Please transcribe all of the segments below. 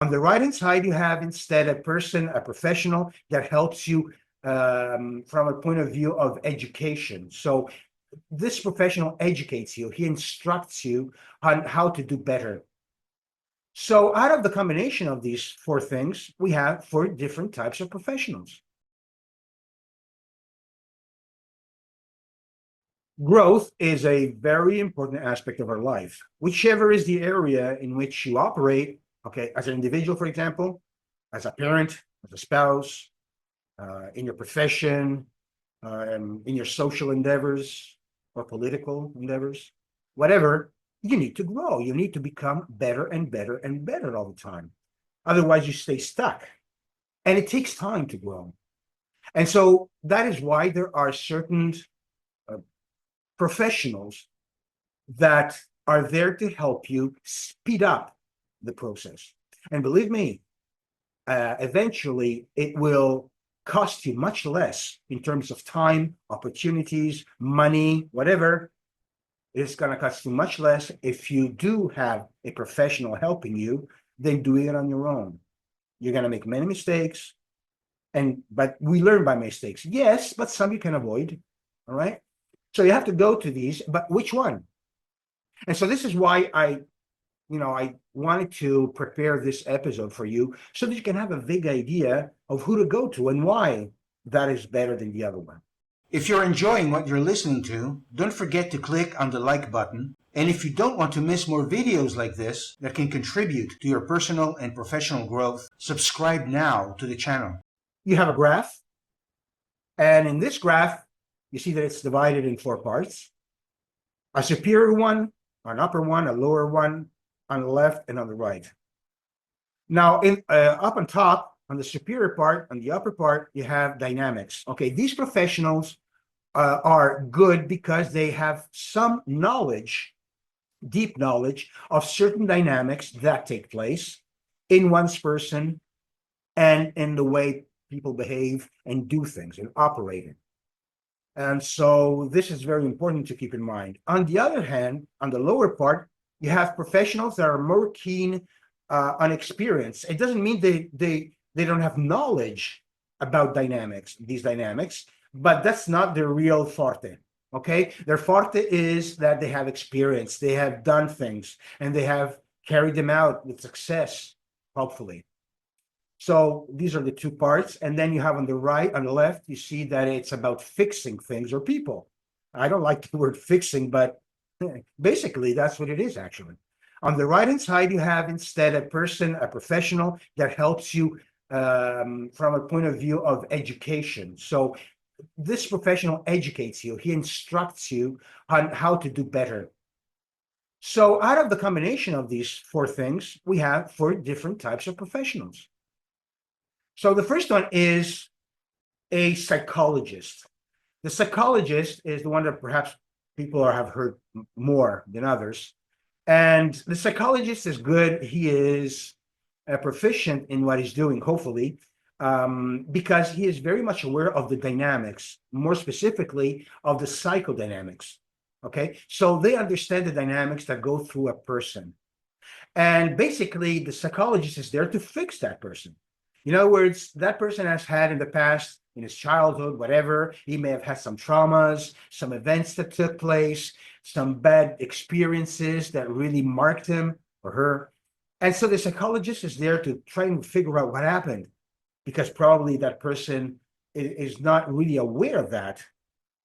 On the right-hand side, you have instead a person, a professional that helps you from a point of view of education. So this professional educates you, he instructs you on how to do better. So out of the combination of these four things, we have four different types of professionals. Growth is a very important aspect of our life, whichever is the area in which you operate. Okay, as an individual, for example, as a parent, as a spouse, in your profession, in your social endeavors or political endeavors, whatever, you need to grow. You need to become better and better and better all the time. Otherwise, you stay stuck. And it takes time to grow. And so that is why there are certain uh, professionals that are there to help you speed up the process. And believe me, eventually it will cost you much less in terms of time, opportunities, money, whatever. It's going to cost you much less if you do have a professional helping you than doing it on your own. You're going to make many mistakes, but we learn by mistakes. Yes, but some you can avoid. All right. So you have to go to these, but which one? And so this is why I wanted to prepare this episode for you so that you can have a vague idea of who to go to and why that is better than the other one. If you're enjoying what you're listening to, don't forget to click on the like button. And if you don't want to miss more videos like this that can contribute to your personal and professional growth, subscribe now to the channel. You have a graph, and in this graph, you see that it's divided in four parts: a superior one, an upper one, a lower one, on the left and on the right. Now, up on top, on the superior part, on the upper part, you have dynamics. Okay, these professionals are good because they have some knowledge, deep knowledge of certain dynamics that take place in one's person and in the way people behave and do things and operate in. And so this is very important to keep in mind. On the other hand, on the lower part, you have professionals that are more keen on experience. It doesn't mean they don't have knowledge about these dynamics, but that's not their real forte. Okay, their forte is that they have experience, they have done things, and they have carried them out with success, hopefully. So these are the two parts. And then you have on the right, on the left, you see that it's about fixing things or people. I don't like the word fixing, but basically that's what it is actually. On the right-hand side, you have instead a person, a professional that helps you from a point of view of education. So this professional educates you, he instructs you on how to do better. So out of the combination of these four things, we have four different types of professionals. So the first one is a psychologist. The psychologist is the one that perhaps people have heard more than others. And the psychologist is good. He is proficient in what he's doing, hopefully, because he is very much aware of the dynamics, more specifically of the psychodynamics. Okay, so they understand the dynamics that go through a person. And basically, the psychologist is there to fix that person. In other words, that person has had in the past, in his childhood, whatever, he may have had some traumas, some events that took place, some bad experiences that really marked him or her. And so the psychologist is there to try and figure out what happened, because probably that person is not really aware of that.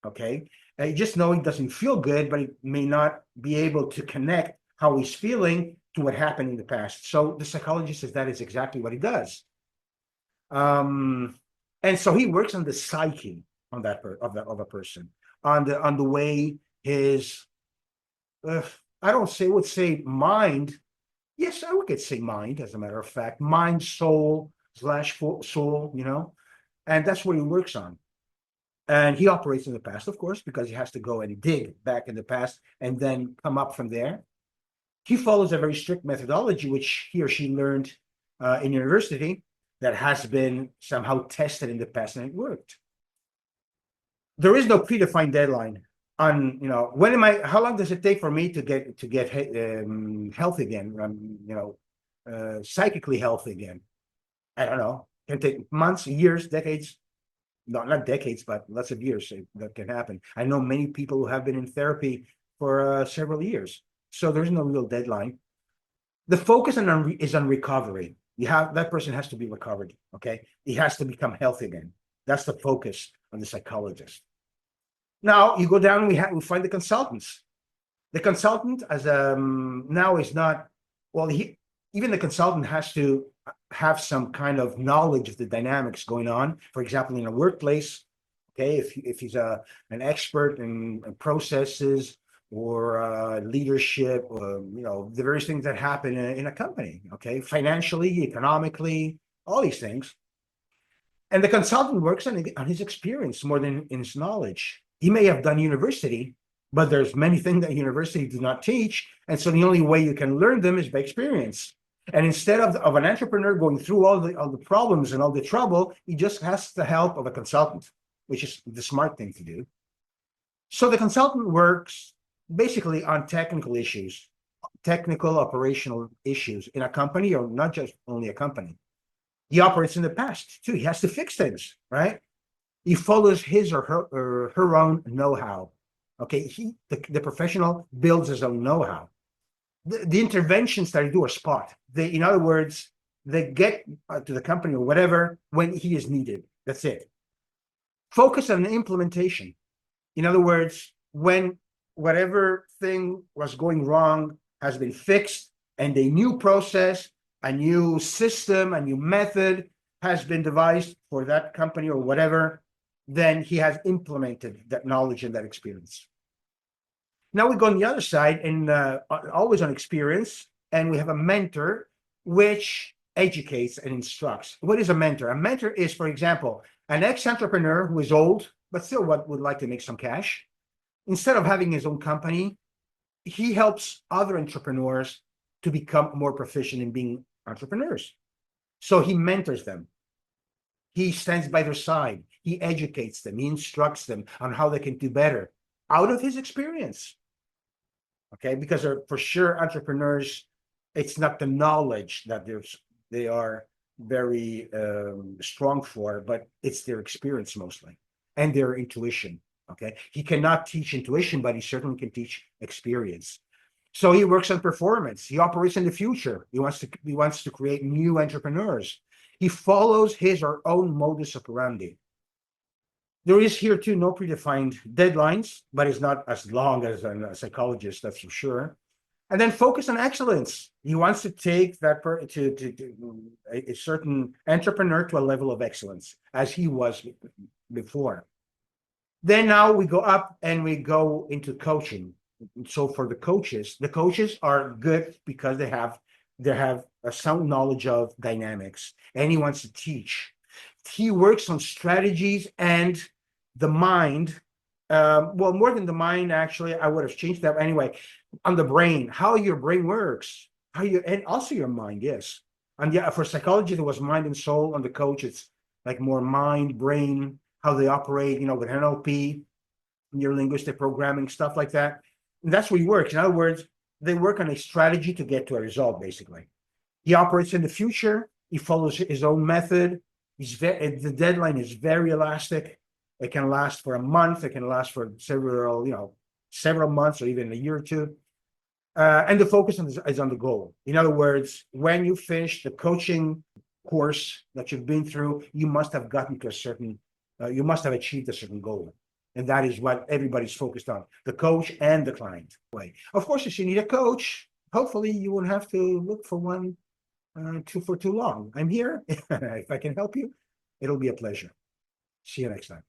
Okay. And just knowing doesn't feel good, but he may not be able to connect how he's feeling to what happened in the past. So the psychologist says that is exactly what he does. And so he works on the psyche on that of a person, on the way his I don't say would say mind. Yes, I would say mind, as a matter of fact, mind, soul slash soul, and that's what he works on. And he operates in the past, of course, because he has to go and dig back in the past and then come up from there. He follows a very strict methodology, which he or she learned in university, that has been somehow tested in the past and it worked. There is no predefined deadline on, how long does it take for me to get healthy again? psychically healthy again. I don't know. Can take months, years, decades. Not decades, but lots of years that can happen. I know many people who have been in therapy for several years. So there's no real deadline. The focus is on recovery. You have that person has to be recovered. Okay, he has to become healthy again. That's the focus of the psychologist. Now you go down and we find the consultants. The consultant as now is not well. He even the consultant has to have some kind of knowledge of the dynamics going on. For example, in a workplace, okay, if he's an expert in processes or leadership, or the various things that happen in a company, okay, financially, economically, all these things. And the consultant works on his experience more than in his knowledge. He may have done university, but there's many things that university do not teach. And so the only way you can learn them is by experience. And instead of an entrepreneur going through all the problems and all the trouble, he just has the help of a consultant, which is the smart thing to do. So the consultant works basically on technical issues, technical operational issues in a company, or not just only a company. He operates in the past too. He has to fix things, right? He follows his or her own know-how. Okay, the professional builds his own know-how. The interventions that I do are spot. In other words, they get to the company or whatever when he is needed. That's it. Focus on the implementation. In other words, when whatever thing was going wrong has been fixed and a new process, a new system, a new method has been devised for that company or whatever, then he has implemented that knowledge and that experience. Now we go on the other side and always on experience, and we have a mentor which educates and instructs. What is a mentor? A mentor is, for example, an ex-entrepreneur who is old, but still would like to make some cash. Instead of having his own company, he helps other entrepreneurs to become more proficient in being entrepreneurs. So he mentors them. He stands by their side. He educates them. He instructs them on how they can do better out of his experience. Okay, because for sure entrepreneurs, it's not the knowledge that they are very strong for, but it's their experience mostly and their intuition. Okay, he cannot teach intuition, but he certainly can teach experience. So he works on performance. He operates in the future. He wants to create new entrepreneurs. He follows his or own modus operandi. There is here too no predefined deadlines, but it's not as long as a psychologist, that's for sure. And then focus on excellence. He wants to take that a certain entrepreneur to a level of excellence as he was before. Then now we go up and we go into coaching. So for the coaches are good because they have a sound knowledge of dynamics, and he wants to teach. He works on strategies and the mind. Well, more than the mind, actually, I would have changed that anyway. On the brain, how your brain works, and also your mind, yes. And yeah, for psychology, there was mind and soul. On the coach, it's like more mind, brain, how they operate, with NLP, neurolinguistic programming, stuff like that. And that's where he works. In other words, they work on a strategy to get to a result, basically. He operates in the future. He follows his own method. The deadline is very elastic. It can last for a month. It can last for several months or even a year or two. And the focus is on the goal. In other words, when you finish the coaching course that you've been through, you must have gotten to you must have achieved a certain goal. And that is what everybody's focused on, the coach and the client. Of course, if you need a coach, hopefully you won't have to look for one for too long. I'm here. If I can help you, it'll be a pleasure. See you next time.